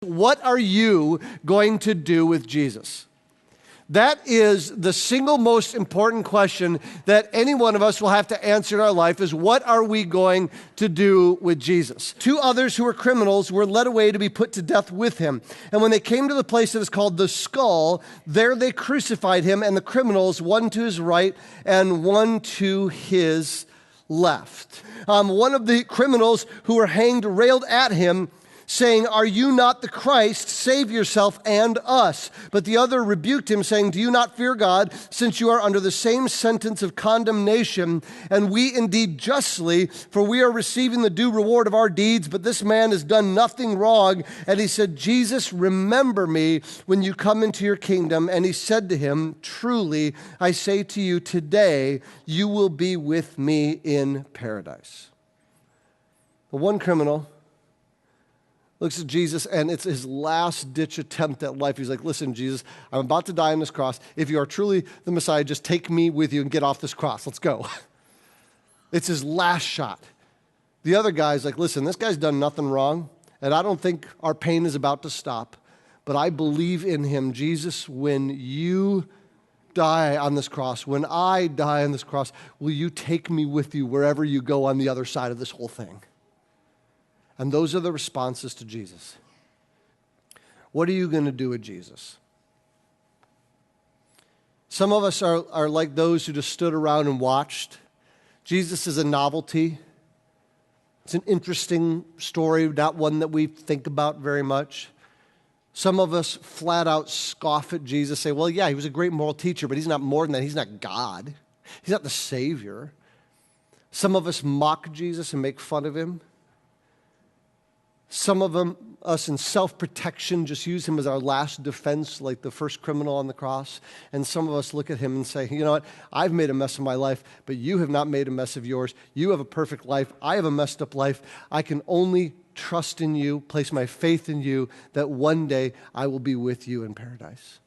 What are you going to do with Jesus? That is the single most important question that any one of us will have to answer in our life is what are we going to do with Jesus? Two others who were criminals were led away to be put to death with him. And when they came to the place that is called the Skull, there they crucified him and the criminals, one to his right and one to his left. One of the criminals who were hanged railed at him, saying, "Are you not the Christ? Save yourself and us." But the other rebuked him, saying, "Do you not fear God, since you are under the same sentence of condemnation? And we indeed justly, for we are receiving the due reward of our deeds, but this man has done nothing wrong." And he said, "Jesus, remember me when you come into your kingdom." And he said to him, "Truly, I say to you, today you will be with me in paradise." The one criminal looks at Jesus, and it's his last-ditch attempt at life. He's like, "Listen, Jesus, I'm about to die on this cross. If you are truly the Messiah, just take me with you and get off this cross. Let's go." It's his last shot. The other guy's like, "Listen, this guy's done nothing wrong, and I don't think our pain is about to stop, but I believe in him. Jesus, when you die on this cross, when I die on this cross, will you take me with you wherever you go on the other side of this whole thing?" And those are the responses to Jesus. What are you going to do with Jesus? Some of us are like those who just stood around and watched. Jesus is a novelty. It's an interesting story, not one that we think about very much. Some of us flat out scoff at Jesus, say, "Well, yeah, he was a great moral teacher, but he's not more than that. He's not God. He's not the Savior." Some of us mock Jesus and make fun of him. Some of us in self-protection just use him as our last defense, like the first criminal on the cross. And some of us look at him and say, "You know what? I've made a mess of my life, but you have not made a mess of yours. You have a perfect life. I have a messed up life. I can only trust in you, place my faith in you, that one day I will be with you in paradise."